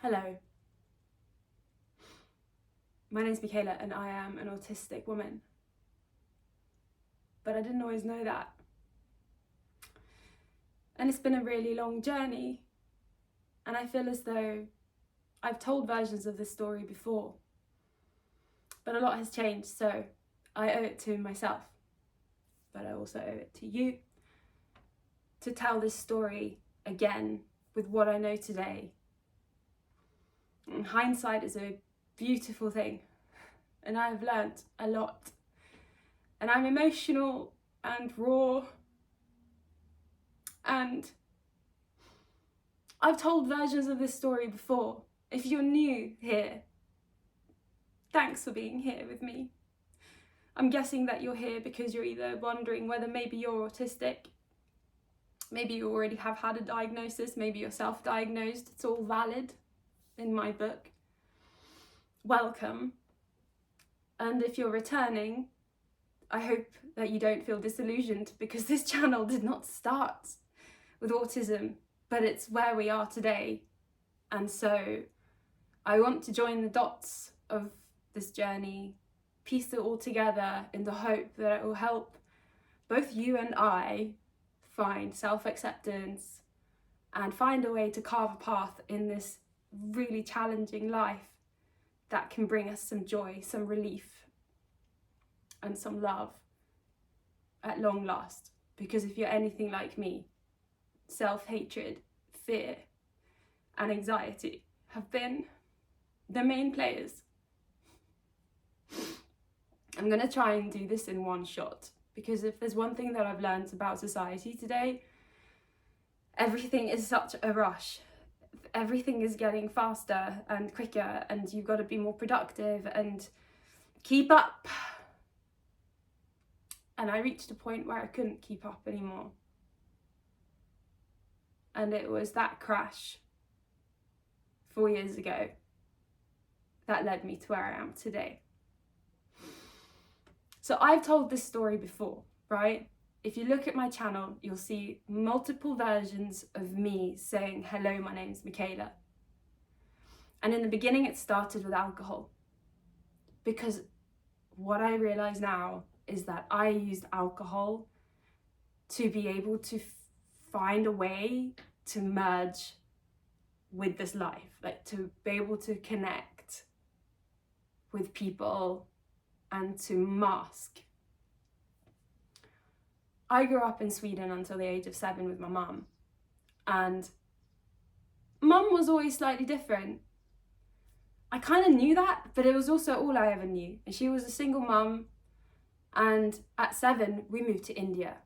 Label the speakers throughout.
Speaker 1: Hello, my name's Michaela and I am an autistic woman, but I didn't always know that. And it's been a really long journey, and I feel as though I've told versions of this story before, but a lot has changed, so I owe it to myself, but I also owe it to you to tell this story again with what I know today. And hindsight is a beautiful thing, and I've learnt a lot, and I'm emotional and raw, and I've told versions of this story before. If you're new here, thanks for being here with me. I'm guessing that you're here because you're either wondering whether maybe you're autistic, maybe you already have had a diagnosis, maybe you're self-diagnosed. It's all valid in my book. Welcome. And if you're returning, I hope that you don't feel disillusioned, because this channel did not start with autism, but it's where we are today. And so I want to join the dots of this journey, piece it all together in the hope that it will help both you and I find self-acceptance and find a way to carve a path in this really challenging life that can bring us some joy, some relief, and some love at long last. Because if you're anything like me, self-hatred, fear, and anxiety have been the main players. I'm going to try and do this in one shot, because if there's one thing that I've learned about society today, everything is such a rush. Everything is getting faster and quicker, and you've got to be more productive and keep up. And I reached a point where I couldn't keep up anymore. And it was that crash 4 years ago that led me to where I am today. So I've told this story before, right? If you look at my channel, you'll see multiple versions of me saying, hello, my name's Michaela. And in the beginning, it started with alcohol, because what I realize now is that I used alcohol to be able to find a way to merge with this life, like to be able to connect with people and to mask. I grew up in Sweden until the age of 7 with my mum, and mum was always slightly different. I kind of knew that, but it was also all I ever knew. And she was a single mum, and at 7 we moved to India.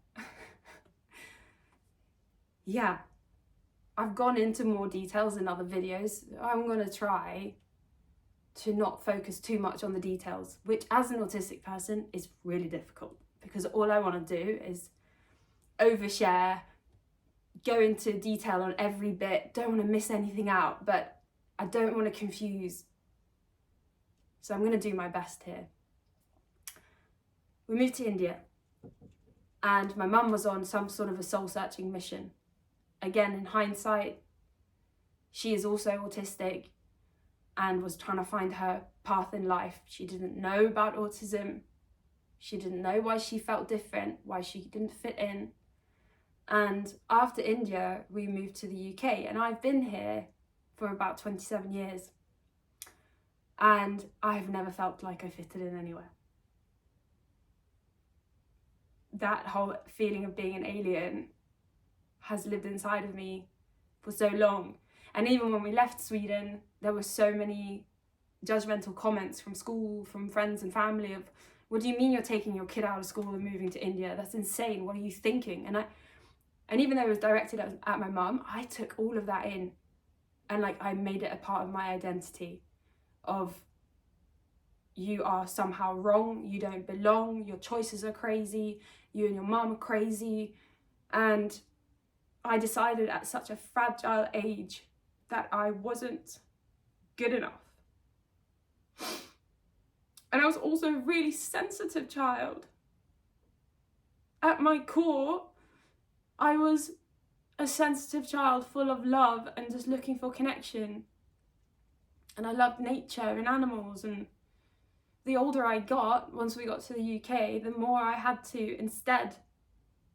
Speaker 1: Yeah, I've gone into more details in other videos. I'm going to try to not focus too much on the details, which as an autistic person is really difficult, because all I want to do is overshare, go into detail on every bit, don't want to miss anything out, but I don't want to confuse. So I'm going to do my best here. We moved to India, and my mum was on some sort of a soul-searching mission. Again, in hindsight, she is also autistic and was trying to find her path in life. She didn't know about autism. She didn't know why she felt different, why she didn't fit in. And after India, we moved to the UK, and I've been here for about 27 years. And I've never felt like I fitted in anywhere. That whole feeling of being an alien has lived inside of me for so long. And even when we left Sweden, there were so many judgmental comments from school, from friends and family of, what do you mean you're taking your kid out of school and moving to India? That's insane. What are you thinking? And even though it was directed at my mum, I took all of that in, and like I made it a part of my identity of, you are somehow wrong, you don't belong, your choices are crazy, you and your mum are crazy. And I decided at such a fragile age that I wasn't good enough. And I was also a really sensitive child. At my core, I was a sensitive child full of love and just looking for connection. and I loved nature and animals. And the older I got, once we got to the UK, the more I had to instead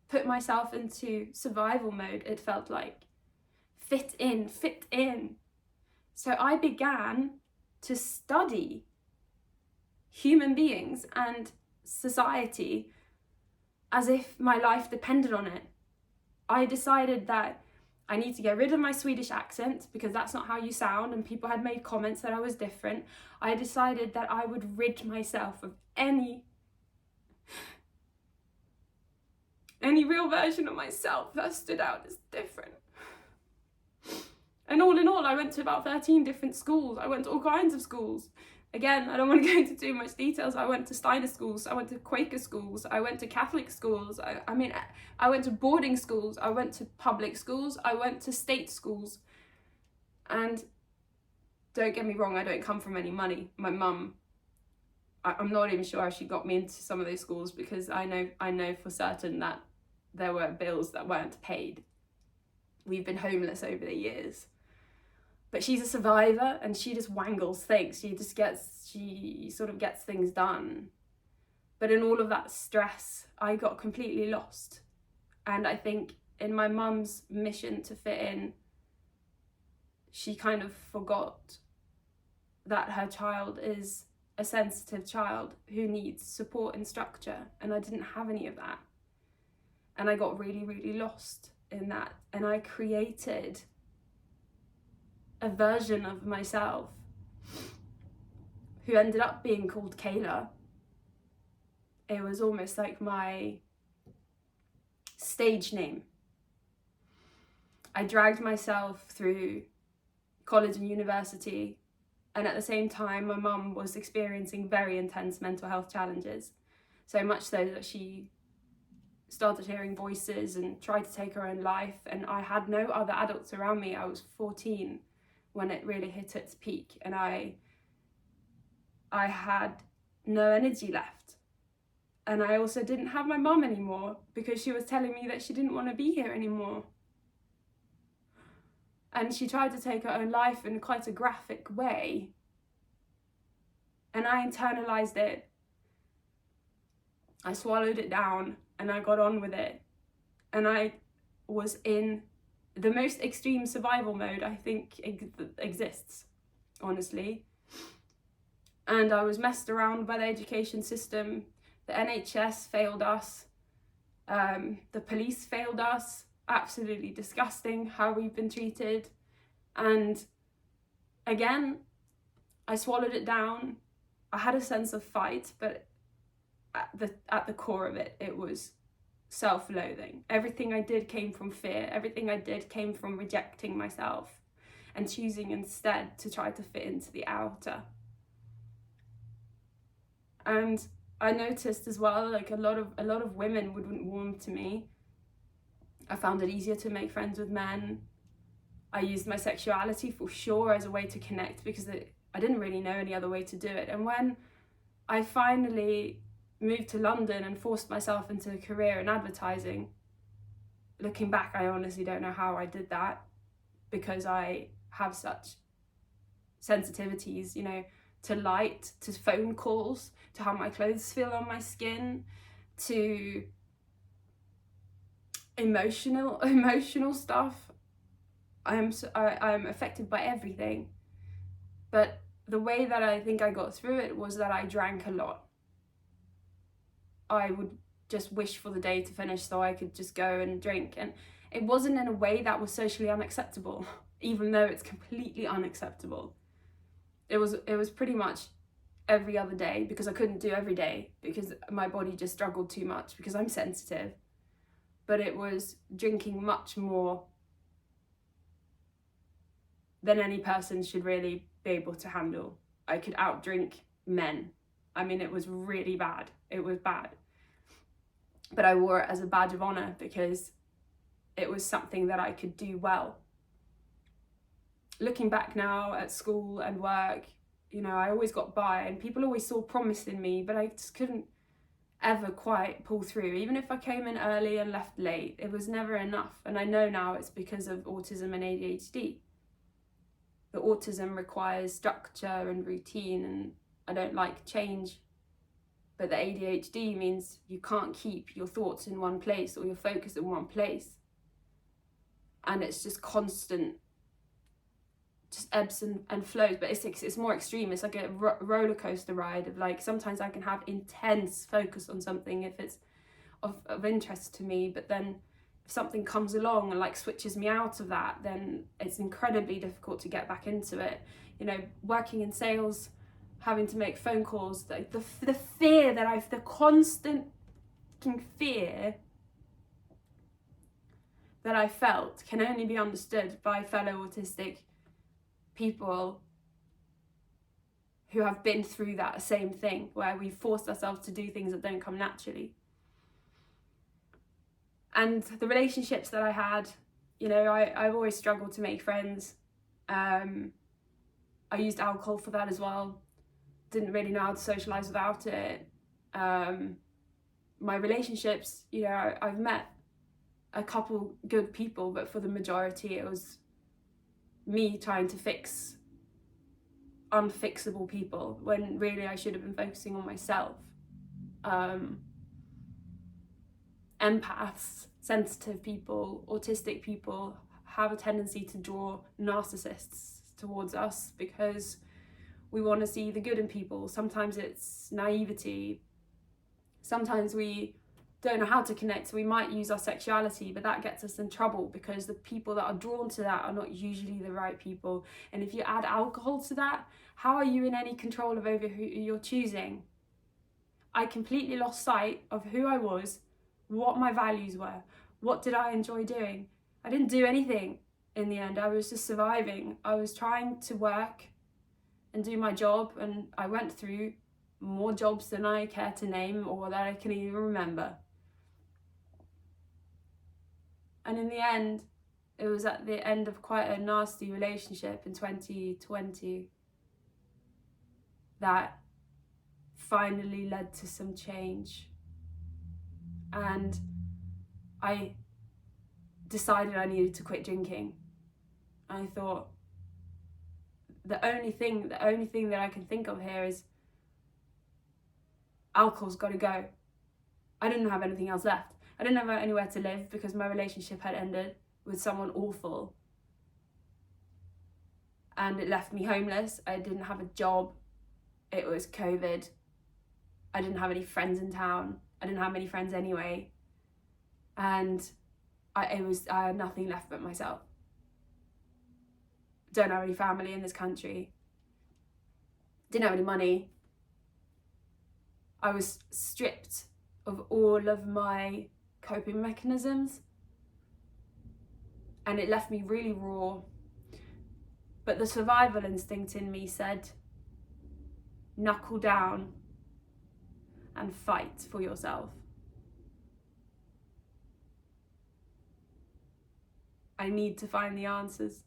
Speaker 1: put myself into survival mode. It felt like fit in. So I began to study human beings and society as if my life depended on it. I decided that I need to get rid of my Swedish accent because that's not how you sound, and people had made comments that I was different. I decided that I would rid myself of any real version of myself that stood out as different. And all in all, I went to about 13 different schools. I went to all kinds of schools. Again, I don't want to go into too much details. I went to Steiner schools, I went to Quaker schools, I went to Catholic schools, I went to boarding schools, I went to public schools, I went to state schools. And don't get me wrong, I don't come from any money. My mum, I'm not even sure how she got me into some of those schools, because I know for certain that there were bills that weren't paid. We've been homeless over the years. But she's a survivor, and she just wangles things. She sort of gets things done. But in all of that stress, I got completely lost. And I think in my mum's mission to fit in, she kind of forgot that her child is a sensitive child who needs support and structure. And I didn't have any of that. And I got really, really lost in that. And I created a version of myself who ended up being called Kayla. It was almost like my stage name. I dragged myself through college and university, and at the same time my mum was experiencing very intense mental health challenges, so much so that she started hearing voices and tried to take her own life. And I had no other adults around me. I was 14 when it really hit its peak, and I had no energy left. And I also didn't have my mum anymore, because she was telling me that she didn't want to be here anymore. And she tried to take her own life in quite a graphic way. And I internalized it. I swallowed it down and I got on with it. And I was in the most extreme survival mode I think exists, honestly. And I was messed around by the education system. The NHS failed us. The police failed us. Absolutely disgusting how we've been treated. And again, I swallowed it down. I had a sense of fight, but at the core of it, it was self-loathing. Everything I did came from fear. Everything I did came from rejecting myself and choosing instead to try to fit into the outer. And I noticed as well, like a lot of women wouldn't warm to me. I found it easier to make friends with men. I used my sexuality for sure as a way to connect, because I didn't really know any other way to do it. And when I finally moved to London and forced myself into a career in advertising, looking back, I honestly don't know how I did that, because I have such sensitivities, to light, to phone calls, to how my clothes feel on my skin, to emotional stuff. I'm affected by everything. But the way that I think I got through it was that I drank a lot. I would just wish for the day to finish so I could just go and drink. And it wasn't in a way that was socially unacceptable, even though it's completely unacceptable. It was pretty much every other day, because I couldn't do every day because my body just struggled too much because I'm sensitive. But it was drinking much more than any person should really be able to handle. I could outdrink men. I mean, it was really bad. It was bad. But I wore it as a badge of honor because it was something that I could do well. Looking back now at school and work, I always got by, and people always saw promise in me, but I just couldn't ever quite pull through. Even if I came in early and left late, it was never enough. And I know now it's because of autism and ADHD. The autism requires structure and routine, and I don't like change. But the ADHD means you can't keep your thoughts in one place or your focus in one place. And it's just constant, just ebbs and flows. But it's more extreme. It's like a roller coaster ride of like, sometimes I can have intense focus on something if it's of interest to me, but then if something comes along and like switches me out of that, then it's incredibly difficult to get back into it. You know, working in sales, having to make phone calls, the fear that the constant fear that I felt can only be understood by fellow autistic people who have been through that same thing, where we've forced ourselves to do things that don't come naturally. And the relationships that I had, you know, I've always struggled to make friends. I used alcohol for that as well. Didn't really know how to socialise without it. My relationships, you know, I've met a couple good people, but for the majority it was me trying to fix unfixable people when really I should have been focusing on myself. Empaths, sensitive people, autistic people have a tendency to draw narcissists towards us because we want to see the good in people. Sometimes it's naivety. Sometimes we don't know how to connect, so we might use our sexuality, but that gets us in trouble because the people that are drawn to that are not usually the right people. And if you add alcohol to that, how are you in any control over who you're choosing? I completely lost sight of who I was, what my values were, what did I enjoy doing. I didn't do anything in the end. I was just surviving. I was trying to work and do my job, and I went through more jobs than I care to name or that I can even remember. And in the end, it was at the end of quite a nasty relationship in 2020 that finally led to some change. And I decided I needed to quit drinking. I thought, the only thing that I can think of here is alcohol's got to go. I didn't have anything else left. I didn't have anywhere to live because my relationship had ended with someone awful. And it left me homeless. I didn't have a job. It was COVID. I didn't have any friends in town. I didn't have many friends anyway. And I had nothing left but myself. Don't have any family in this country. Didn't have any money. I was stripped of all of my coping mechanisms, and it left me really raw. But the survival instinct in me said, knuckle down and fight for yourself. I need to find the answers.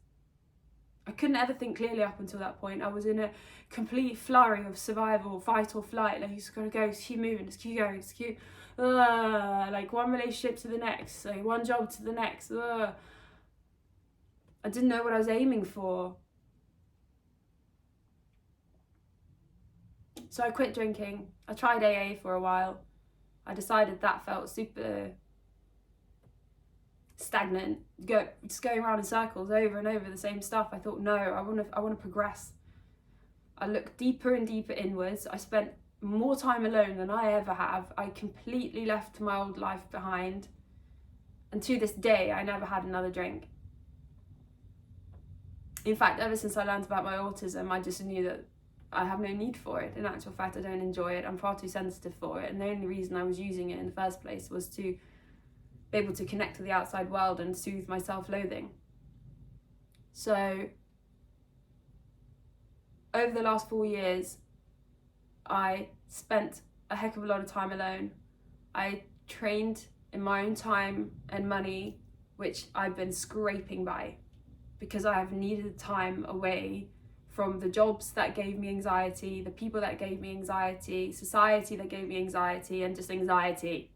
Speaker 1: I couldn't ever think clearly up until that point. I was in a complete flurry of survival, fight or flight. Like, you just gotta go, just keep moving, just keep going, just keep, like one relationship to the next, like one job to the next. I didn't know what I was aiming for. So I quit drinking. I tried AA for a while. I decided that felt super stagnant, just going around in circles over and over the same stuff. I thought, no, I want to progress. I looked deeper and deeper inwards. I spent more time alone than I ever have. I completely left my old life behind, and to this day I never had another drink. In fact, ever since I learned about my autism, I just knew that I have no need for it. In actual fact, I don't enjoy it. I'm far too sensitive for it, and the only reason I was using it in the first place was to be able to connect to the outside world and soothe my self-loathing. So over the last 4 years, I spent a heck of a lot of time alone. I trained in my own time and money, which I've been scraping by because I have needed time away from the jobs that gave me anxiety, the people that gave me anxiety, society that gave me anxiety, and just anxiety.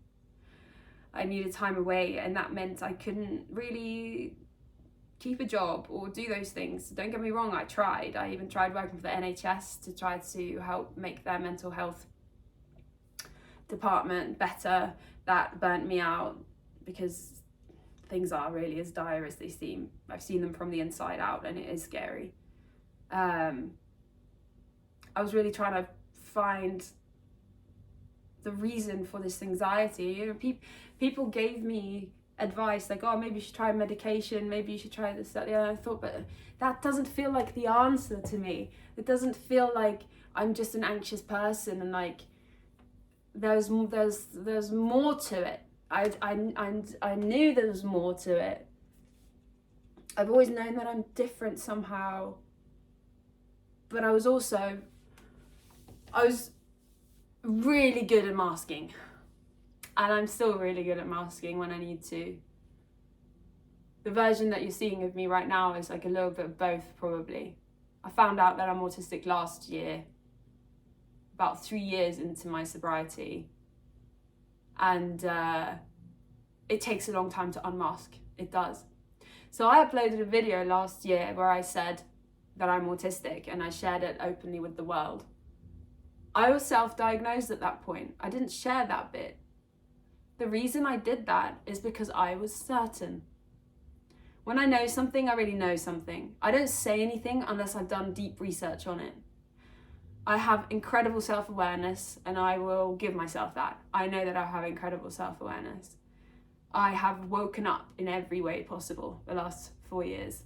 Speaker 1: I needed time away, and that meant I couldn't really keep a job or do those things. Don't get me wrong, I even tried working for the NHS to try to help make their mental health department better. That burnt me out because things are really as dire as they seem. I've seen them from the inside out and it is scary. I was really trying to find the reason for this anxiety. You know, people gave me advice like, oh, maybe you should try medication, maybe you should try this, that, the other. I thought, but that doesn't feel like the answer to me. It doesn't feel like I'm just an anxious person and like there's more to it. I knew there was more to it. I've always known that I'm different somehow, but I was really good at masking. And I'm still really good at masking when I need to. The version that you're seeing of me right now is like a little bit of both, probably. I found out that I'm autistic last year, about 3 years into my sobriety. And it takes a long time to unmask. It does. So I uploaded a video last year where I said that I'm autistic and I shared it openly with the world. I was self-diagnosed at that point. I didn't share that bit. The reason I did that is because I was certain. When I know something, I really know something. I don't say anything unless I've done deep research on it. I have incredible self-awareness and I will give myself that. I know that I have incredible self-awareness. I have woken up in every way possible the last 4 years.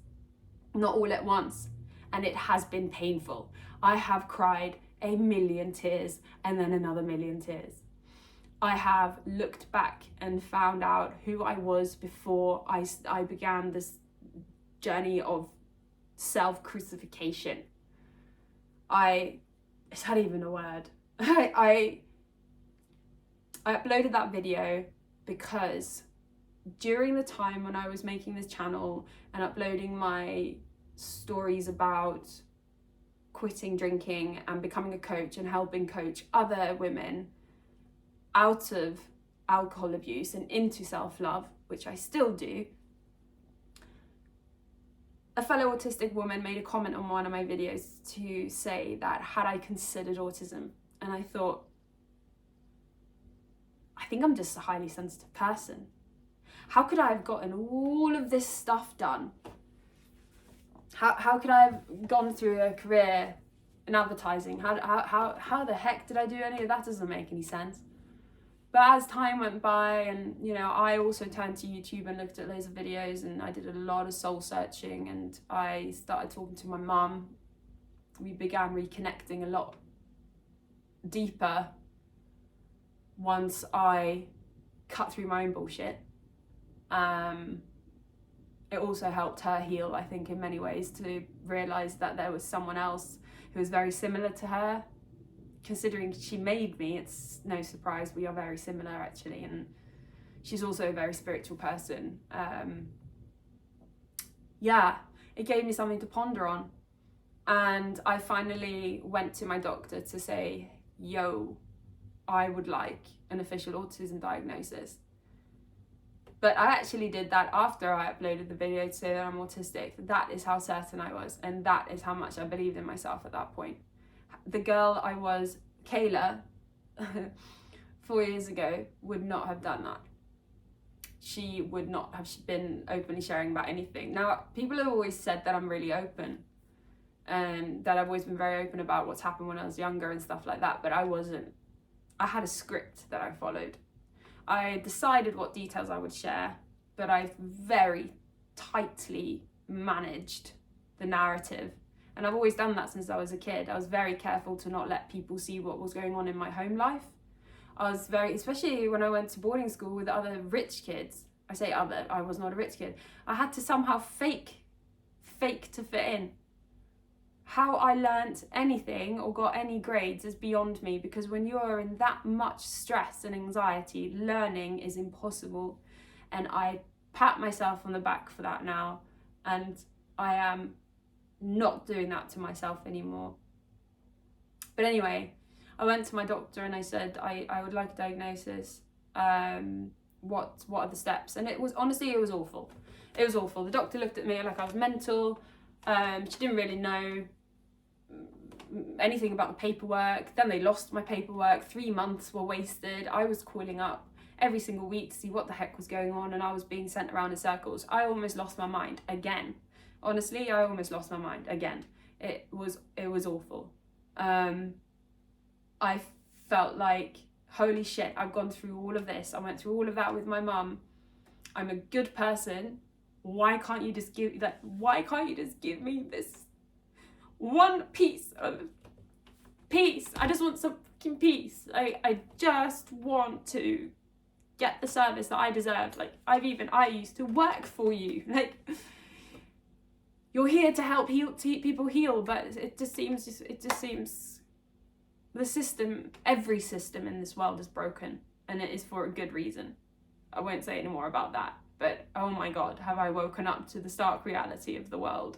Speaker 1: Not all at once. And it has been painful. I have cried 1,000,000 tears and then another 1,000,000 tears. I have looked back and found out who I was before I began this journey of self-crucifixion. It's not even a word. I uploaded that video because during the time when I was making this channel and uploading my stories about quitting drinking and becoming a coach and helping coach other women out of alcohol abuse and into self-love, which I still do, a fellow autistic woman made a comment on one of my videos to say that had I considered autism, and I thought, I think I'm just a highly sensitive person. How could I have gotten all of this stuff done? How could I have gone through a career in advertising? How the heck did I do any of that? Doesn't make any sense. But as time went by and, you know, I also turned to YouTube and looked at loads of videos and I did a lot of soul searching and I started talking to my mum. We began reconnecting a lot deeper once I cut through my own bullshit. It also helped her heal, I think, in many ways, to realise that there was someone else who was very similar to her. Considering she made me, it's no surprise we are very similar actually, and she's also a very spiritual person. Yeah, it gave me something to ponder on, and I finally went to my doctor to say, yo, I would like an official autism diagnosis. But I actually did that after I uploaded the video to say that I'm autistic. That is how certain I was, and that is how much I believed in myself at that point. The girl I was, Kayla, 4 years ago, would not have done that. She would not have been openly sharing about anything. Now, people have always said that I'm really open, and that I've always been very open about what's happened when I was younger and stuff like that, but I wasn't. I had a script that I followed. I decided what details I would share, but I very tightly managed the narrative. And I've always done that since I was a kid. I was very careful to not let people see what was going on in my home life. I was especially when I went to boarding school with other rich kids. I say other, I was not a rich kid. I had to somehow fake to fit in. How I learnt anything or got any grades is beyond me, because when you are in that much stress and anxiety, learning is impossible. And I pat myself on the back for that now. And I am not doing that to myself anymore. But anyway, I went to my doctor and I said I would like a diagnosis. what are the steps? And it was, honestly, it was awful. It was awful. The doctor looked at me like I was mental. She didn't really know anything about the paperwork. Then they lost my paperwork. 3 months were wasted. I was calling up every single week to see what the heck was going on, and I was being sent around in circles. I almost lost my mind again. Honestly, I almost lost my mind again. It was awful. I felt like, holy shit, I've gone through all of this. I went through all of that with my mum. I'm a good person. Why can't you just give me this one piece of peace? I just want some fucking peace. I just want to get the service that I deserve. Like, I used to work for you. Like, you're here to help people heal, but it just seems the system, every system in this world is broken, and it is for a good reason. I won't say any more about that, but oh my God, have I woken up to the stark reality of the world.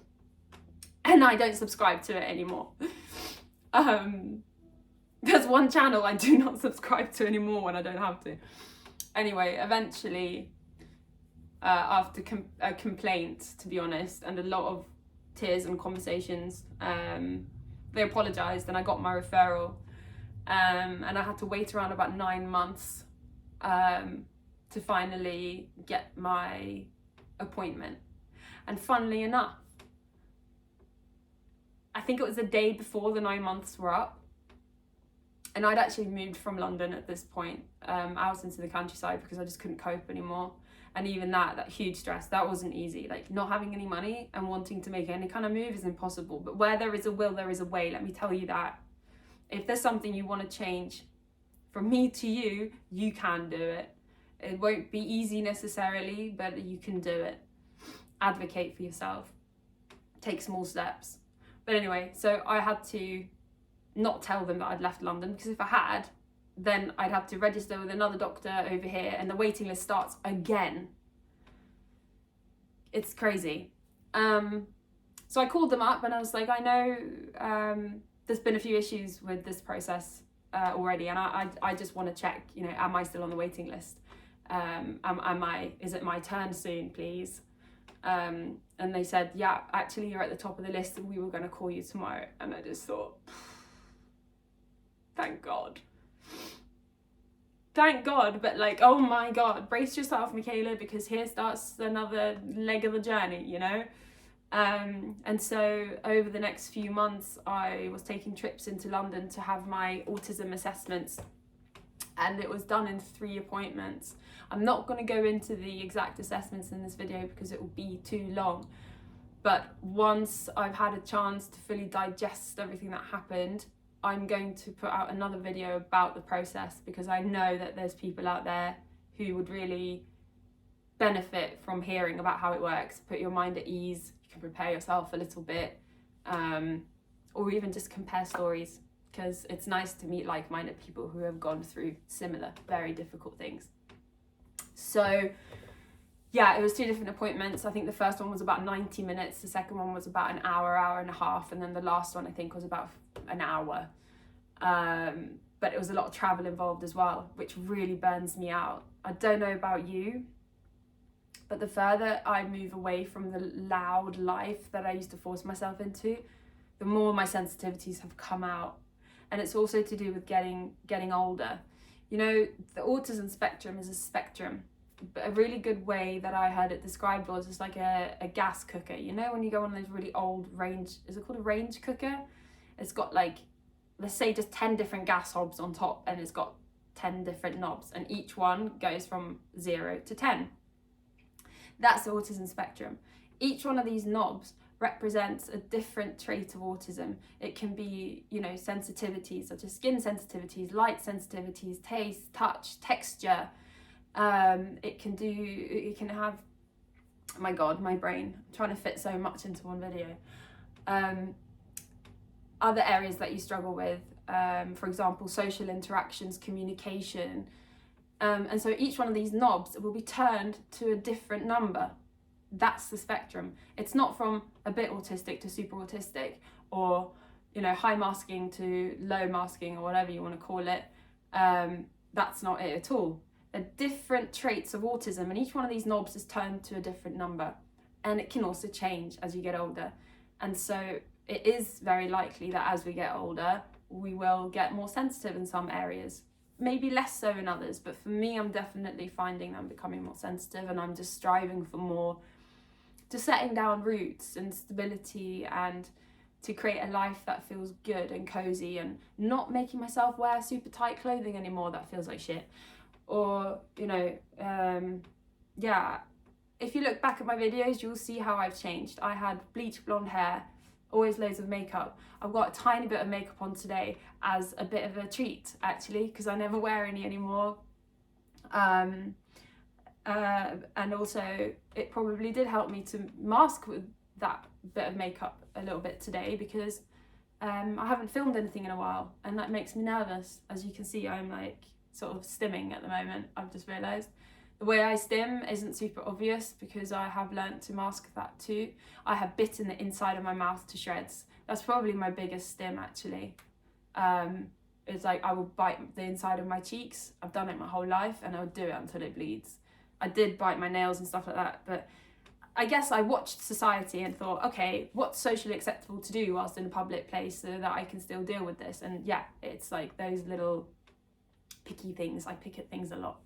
Speaker 1: And I don't subscribe to it anymore. There's one channel I do not subscribe to anymore when I don't have to. Anyway, eventually, after a complaint, to be honest, and a lot of tears and conversations, they apologised and I got my referral. And I had to wait around about 9 months to finally get my appointment. And funnily enough, I think it was the day before the 9 months were up, and I'd actually moved from London at this point out into the countryside because I just couldn't cope anymore. And even that huge stress, that wasn't easy. Like, not having any money and wanting to make any kind of move is impossible. But where there is a will, there is a way. Let me tell you that. If there's something you want to change, from me to you, you can do it. It won't be easy necessarily, but you can do it. Advocate for yourself. Take small steps. But anyway, so I had to not tell them that I'd left London, because if I had, then I'd have to register with another doctor over here and the waiting list starts again. It's crazy. So I called them up and I was like, I know there's been a few issues with this process already, and I just want to check, you know, am I still on the waiting list? Is it my turn soon, please? And they said, yeah, actually you're at the top of the list and we were going to call you tomorrow. And I just thought, thank God. Thank God. But like, oh my God, brace yourself, Michaela, because here starts another leg of the journey, you know? And so over the next few months, I was taking trips into London to have my autism assessments, and it was done in 3 appointments. I'm not going to go into the exact assessments in this video because it will be too long, but once I've had a chance to fully digest everything that happened, I'm going to put out another video about the process, because I know that there's people out there who would really benefit from hearing about how it works. Put your mind at ease. You can prepare yourself a little bit, or even just compare stories, because it's nice to meet like-minded people who have gone through similar, very difficult things. So yeah, it was 2 different appointments. I think the first one was about 90 minutes, the second one was about an hour and a half, and then the last one I think was about an hour. But it was a lot of travel involved as well, which really burns me out. I don't know about you, but the further I move away from the loud life that I used to force myself into, the more my sensitivities have come out. And it's also to do with getting older. You know, the autism spectrum is a spectrum, but a really good way that I heard it described was it's like a gas cooker. You know, when you go on those really old range, is it called a range cooker? It's got like, let's say just 10 different gas hobs on top, and it's got 10 different knobs, and each one goes from 0 to 10. That's the autism spectrum. Each one of these knobs represents a different trait of autism. It can be, you know, sensitivities such as skin sensitivities, light sensitivities, taste, touch, texture. It can have, oh my God, my brain, I'm trying to fit so much into one video. Other areas that you struggle with, for example, social interactions, communication. And so each one of these knobs will be turned to a different number. That's the spectrum. It's not from a bit autistic to super autistic, or, you know, high masking to low masking, or whatever you want to call it. That's not it at all.
Speaker 2: There are different traits of autism, and each one of these knobs is turned to a different number, and it can also change as you get older. And so it is very likely that as we get older, we will get more sensitive in some areas, maybe less so in others. But for me, I'm definitely finding I'm becoming more sensitive, and I'm just striving for more, to setting down roots and stability, and to create a life that feels good and cozy, and not making myself wear super tight clothing anymore that feels like shit. Or, you know, yeah, if you look back at my videos, you'll see how I've changed. I had bleach blonde hair, always loads of makeup. I've got a tiny bit of makeup on today as a bit of a treat, actually, because I never wear any anymore. And also, it probably did help me to mask with that bit of makeup a little bit today, because I haven't filmed anything in a while, and that makes me nervous. As you can see, I'm like sort of stimming at the moment. I've just realised the way I stim isn't super obvious because I have learnt to mask that too. I have bitten the inside of my mouth to shreds. That's probably my biggest stim, actually. It's like I will bite the inside of my cheeks. I've done it my whole life, and I would do it until it bleeds. I did bite my nails and stuff like that, but I guess I watched society and thought, okay, what's socially acceptable to do whilst in a public place so that I can still deal with this? And yeah, it's like those little picky things. I pick at things a lot.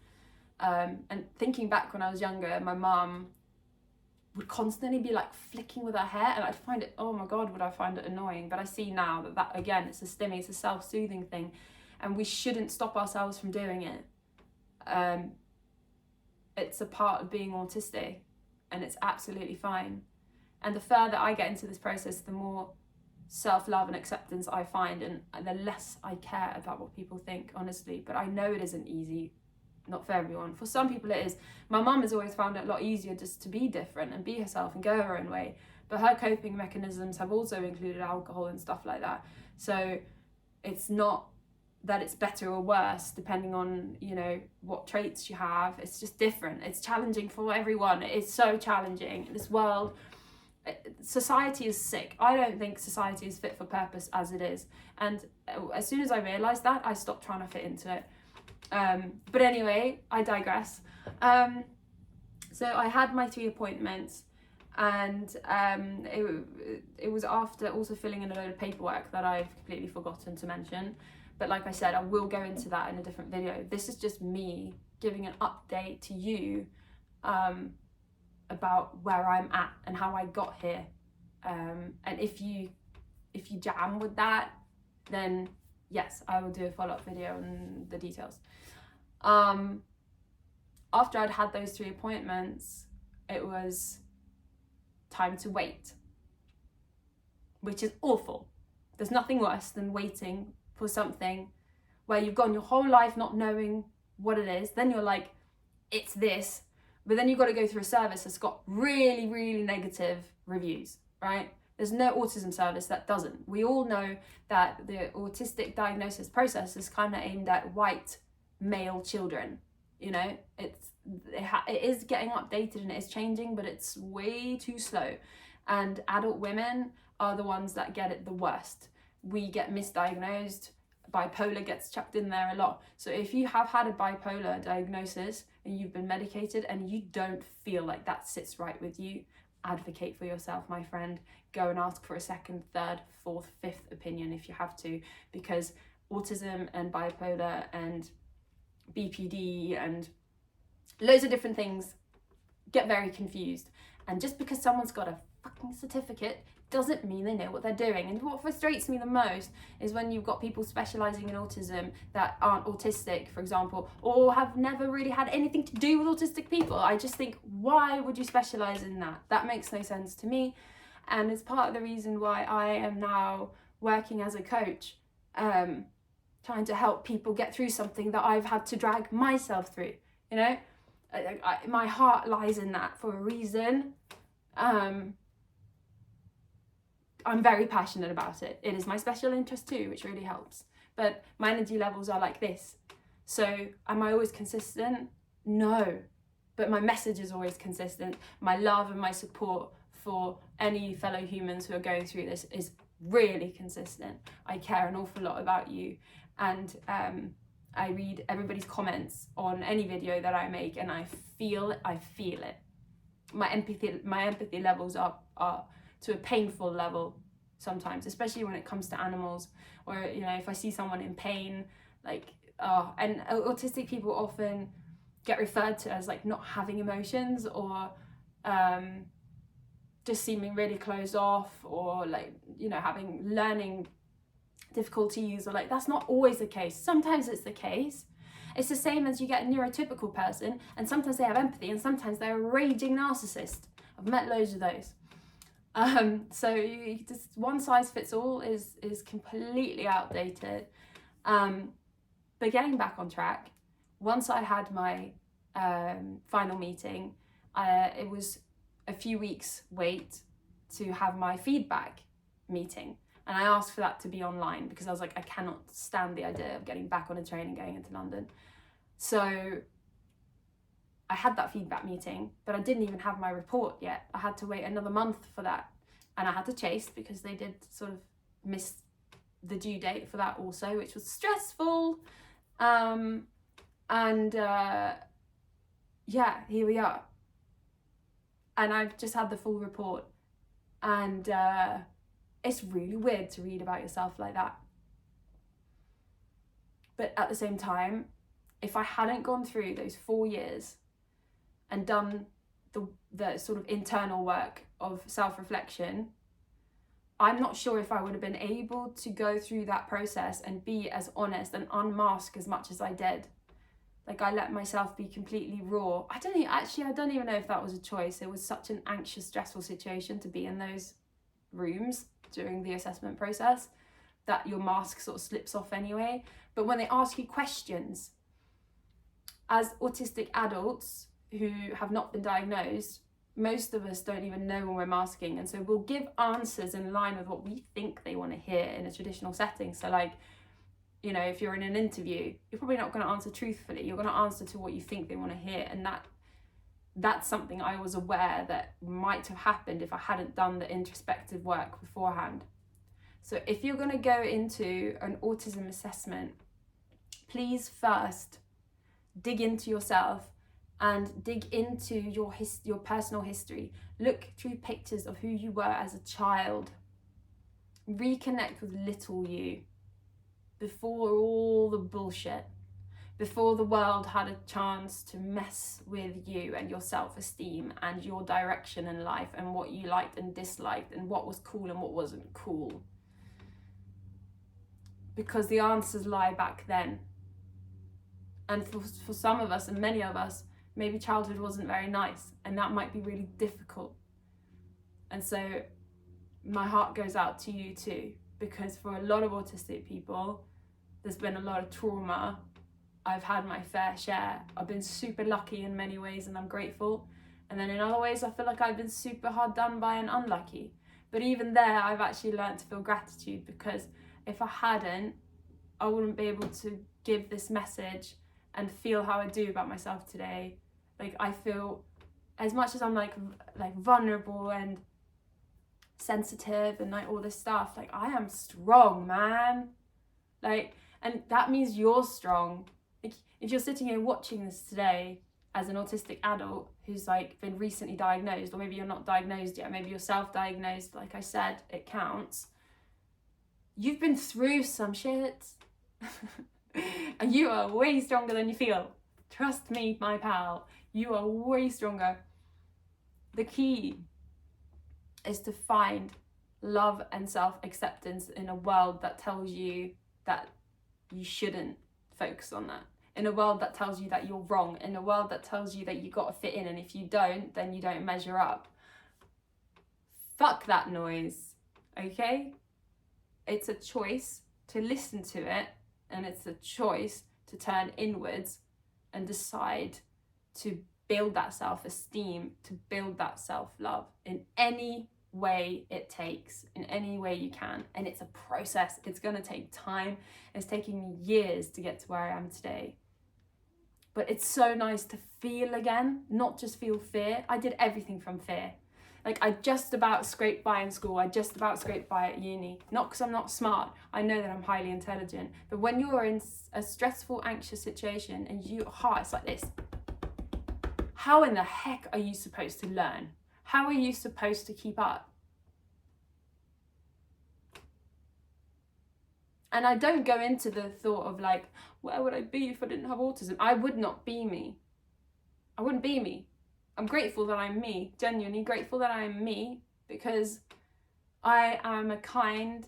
Speaker 2: And thinking back when I was younger, my mum would constantly be like flicking with her hair, and I'd find it, oh my God, would I find it annoying. But I see now that again, it's a stimming, it's a self-soothing thing, and we shouldn't stop ourselves from doing it. It's a part of being autistic, and it's absolutely fine. And the further I get into this process, the more self-love and acceptance I find, and the less I care about what people think, honestly. But I know it isn't easy, not for everyone. For some people it is. My mum has always found it a lot easier just to be different and be herself and go her own way, but her coping mechanisms have also included alcohol and stuff like that. So it's not that it's better or worse depending on, you know, what traits you have. It's just different. It's challenging for everyone. It's so challenging. This world, society is sick. I don't think society is fit for purpose as it is. And as soon as I realised that, I stopped trying to fit into it. But anyway, I digress. So I had my 3 appointments, and it was after also filling in a load of paperwork that I've completely forgotten to mention. But like I said, I will go into that in a different video. This is just me giving an update to you about where I'm at and how I got here. And if you jam with that, then yes, I will do a follow-up video on the details. After I'd had those 3 appointments, it was time to wait, which is awful. There's nothing worse than waiting for something where you've gone your whole life not knowing what it is. Then you're like, it's this, but then you've got to go through a service that's got really, really negative reviews, right? There's no autism service that doesn't. We all know that the autistic diagnosis process is kind of aimed at white male children. You know, it is getting updated and it is changing, but it's way too slow. And adult women are the ones that get it the worst. We get misdiagnosed. Bipolar gets chucked in there a lot. So if you have had a bipolar diagnosis and you've been medicated and you don't feel like that sits right with you, advocate for yourself, my friend. Go and ask for a 2nd, 3rd, 4th, 5th opinion if you have to, because autism and bipolar and BPD and loads of different things get very confused. And just because someone's got a fucking certificate doesn't mean they know what they're doing. And what frustrates me the most is when you've got people specialising in autism that aren't autistic, for example, or have never really had anything to do with autistic people. I just think, why would you specialise in that? That makes no sense to me. And it's part of the reason why I am now working as a coach, trying to help people get through something that I've had to drag myself through. You know, my heart lies in that for a reason. I'm very passionate about it. It is my special interest too, which really helps. But my energy levels are like this. So am I always consistent? No. But my message is always consistent. My love and my support for any fellow humans who are going through this is really consistent. I care an awful lot about you. And I read everybody's comments on any video that I make, and I feel it. My empathy levels are to a painful level sometimes, especially when it comes to animals, or if I see someone in pain, and autistic people often get referred to as like not having emotions, or just seeming really closed off, or having learning difficulties, or that's not always the case. Sometimes it's the case. It's the same as you get a neurotypical person, and sometimes they have empathy, and sometimes they're a raging narcissist. I've met loads of those. So just one size fits all is completely outdated. But getting back on track, once I had my final meeting, it was a few weeks wait to have my feedback meeting. And I asked for that to be online because I was like, I cannot stand the idea of getting back on a train and going into London. So I had that feedback meeting, but I didn't even have my report yet. I had to wait another month for that. And I had to chase because they did sort of miss the due date for that also, which was stressful. Here we are. And I've just had the full report. And it's really weird to read about yourself like that. But at the same time, if I hadn't gone through those 4 years and done the sort of internal work of self-reflection, I'm not sure if I would have been able to go through that process and be as honest and unmask as much as I did. I let myself be completely raw. I don't even know if that was a choice. It was such an anxious, stressful situation to be in those rooms during the assessment process that your mask sort of slips off anyway. But when they ask you questions, as autistic adults who have not been diagnosed, most of us don't even know when we're masking, and so we'll give answers in line with what we think they want to hear in a traditional setting. So if you're in an interview, you're probably not going to answer truthfully. You're going to answer to what you think they want to hear, and that's something I was aware that might have happened if I hadn't done the introspective work beforehand. So if you're going to go into an autism assessment, please first dig into yourself and dig into your personal history. Look through pictures of who you were as a child. Reconnect with little you before all the bullshit, before the world had a chance to mess with you and your self-esteem and your direction in life and what you liked and disliked and what was cool and what wasn't cool. Because the answers lie back then. And for some of us, and many of us, maybe childhood wasn't very nice, and that might be really difficult. And so my heart goes out to you too, because for a lot of autistic people, there's been a lot of trauma. I've had my fair share. I've been super lucky in many ways, and I'm grateful. And then in other ways, I feel like I've been super hard done by and unlucky. But even there, I've actually learned to feel gratitude, because if I hadn't, I wouldn't be able to give this message and feel how I do about myself today. I feel, as much as I'm like vulnerable and sensitive and all this stuff, I am strong, man. And that means you're strong. If you're sitting here watching this today as an autistic adult who's been recently diagnosed, or maybe you're not diagnosed yet, maybe you're self-diagnosed, like I said, it counts. You've been through some shit. And you are way stronger than you feel. Trust me, my pal, you are way stronger. The key is to find love and self-acceptance in a world that tells you that you shouldn't focus on that. In a world that tells you that you're wrong. In a world that tells you that you got to fit in, and if you don't, then you don't measure up. Fuck that noise, okay? It's a choice to listen to it, and it's a choice to turn inwards and decide to build that self-esteem, to build that self-love in any way it takes, in any way you can. And it's a process. It's going to take time. It's taking me years to get to where I am today. But it's so nice to feel again, not just feel fear. I did everything from fear. Like, I just about scraped by in school. I just about scraped by at uni. Not because I'm not smart. I know that I'm highly intelligent. But when you're in a stressful, anxious situation and your heart is like this, how in the heck are you supposed to learn? How are you supposed to keep up? And I don't go into the thought of like, where would I be if I didn't have autism? I would not be me. I wouldn't be me. I'm grateful that I'm me, genuinely grateful that I'm me, because I am a kind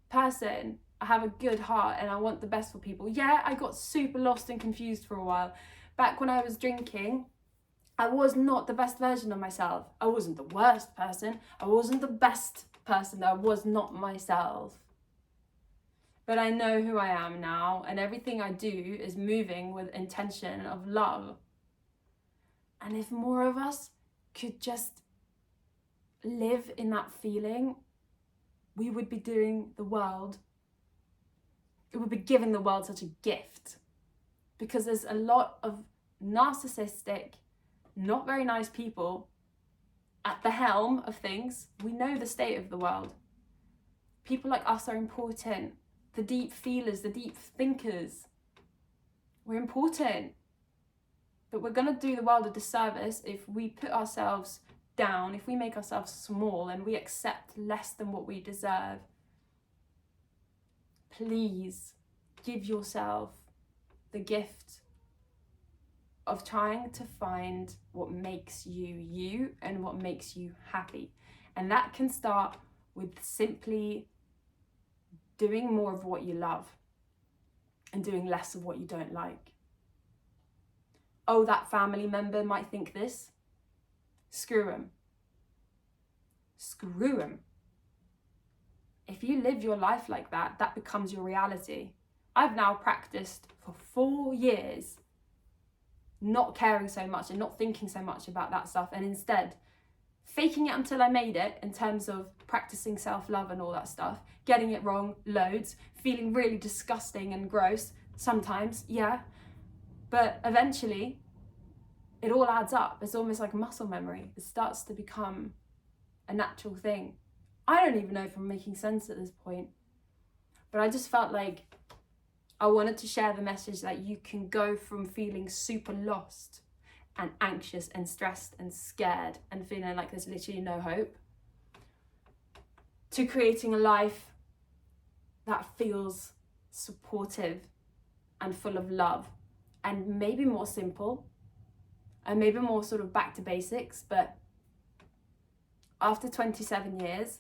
Speaker 2: person. I have a good heart and I want the best for people. Yeah, I got super lost and confused for a while. Back when I was drinking, I was not the best version of myself. I wasn't the worst person. I wasn't the best person. I was not myself. But I know who I am now, and everything I do is moving with intention of love. And if more of us could just live in that feeling, we would be doing the world, it would be giving the world such a gift. Because there's a lot of narcissistic, not very nice people at the helm of things. We know the state of the world. People like us are important. The deep feelers, the deep thinkers. We're important. But we're going to do the world a disservice if we put ourselves down, if we make ourselves small and we accept less than what we deserve. Please give yourself the gift of trying to find what makes you you and what makes you happy. And that can start with simply doing more of what you love and doing less of what you don't like. Oh, that family member might think this. Screw them. Screw them. If you live your life like that, that becomes your reality. I've now practiced for 4 years not caring so much and not thinking so much about that stuff, and instead faking it until I made it in terms of practicing self-love and all that stuff, getting it wrong loads, feeling really disgusting and gross sometimes, yeah, but eventually it all adds up. It's almost like muscle memory. It starts to become a natural thing. I don't even know if I'm making sense at this point, but I just felt like I wanted to share the message that you can go from feeling super lost and anxious and stressed and scared and feeling like there's literally no hope to creating a life that feels supportive and full of love, and maybe more simple and maybe more sort of back to basics. But after 27 years,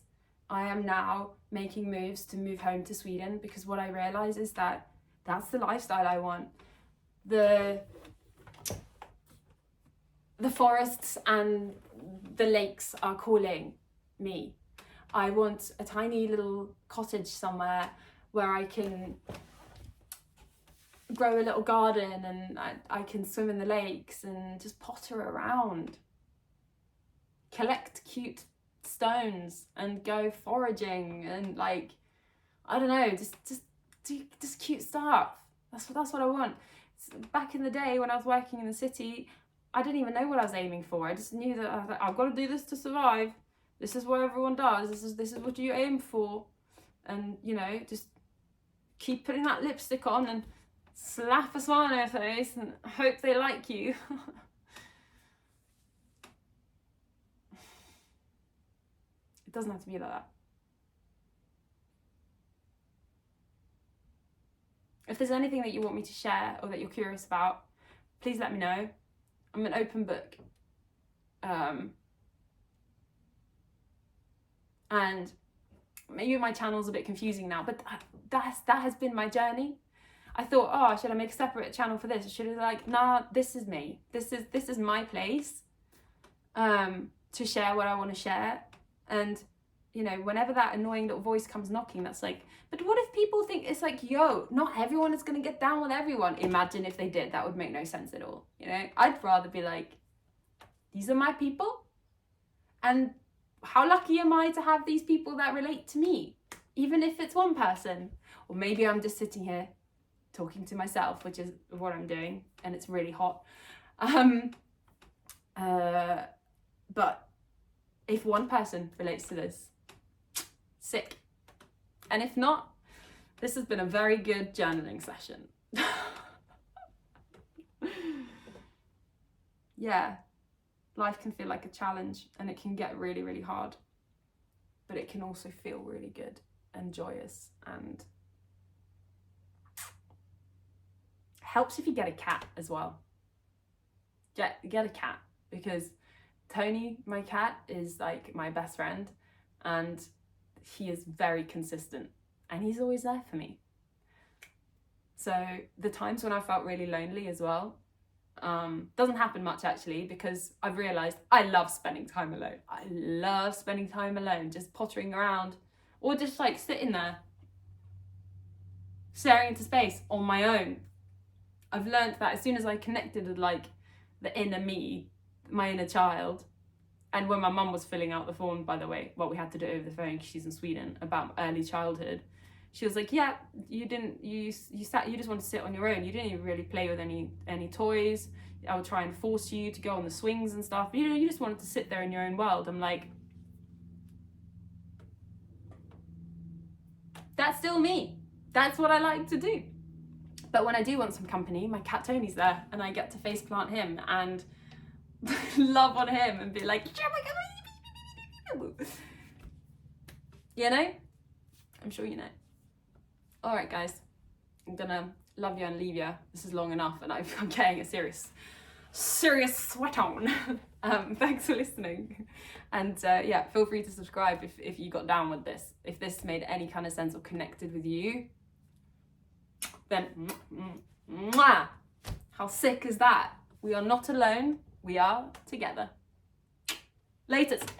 Speaker 2: I am now making moves to move home to Sweden, because what I realize is that that's the lifestyle I want. The forests and the lakes are calling me. I want a tiny little cottage somewhere where I can grow a little garden and I can swim in the lakes and just potter around. Collect cute stones and go foraging and like, I don't know, just do just cute stuff. That's what I want. Back in the day when I was working in the city, I didn't even know what I was aiming for. I just knew that I was like, I've got to do this to survive. This is what everyone does. This is what you aim for. And, you know, just keep putting that lipstick on and slap a smile on their face and hope they like you. It doesn't have to be like that. If there's anything that you want me to share or that you're curious about, please let me know. I'm an open book. And maybe my channel's a bit confusing now, but that has been my journey. I thought, oh, should I make a separate channel for this? Or should I like, nah, this is me. This is my place to share what I want to share. And, you know, whenever that annoying little voice comes knocking, that's like, but what if people think it's like, yo, not everyone is going to get down with everyone. Imagine if they did. That would make no sense at all. You know, I'd rather be like, these are my people. And how lucky am I to have these people that relate to me? Even if it's one person. Or maybe I'm just sitting here talking to myself, which is what I'm doing. And it's really hot. But If one person relates to this, sick. And if not, this has been a very good journaling session. Yeah, life can feel like a challenge and it can get really, really hard, but it can also feel really good and joyous, and helps if you get a cat as well. Get a cat, because Tony, my cat, is like my best friend, and he is very consistent and he's always there for me. So the times when I felt really lonely as well, doesn't happen much actually, because I've realised I love spending time alone. I love spending time alone, just pottering around, or just like sitting there, staring into space on my own. I've learned that as soon as I connected with like the inner me, my inner child, and when my mum was filling out the form, by the way, well, we had to do it over the phone because she's in Sweden, about early childhood. She was like, yeah, you just want to sit on your own. You didn't even really play with any toys. I would try and force you to go on the swings and stuff. You just wanted to sit there in your own world. I'm like, that's still me. That's what I like to do. But when I do want some company, my cat Tony's there, and I get to face plant him and love on him and be like, you know? I'm sure you know. All right, guys, I'm gonna love you and leave you. This is long enough, and I'm getting a serious sweat on. Thanks for listening, and yeah, feel free to subscribe if you got down with this. If this made any kind of sense or connected with you, then mwah! How sick is that? We are not alone. We are together. Latest.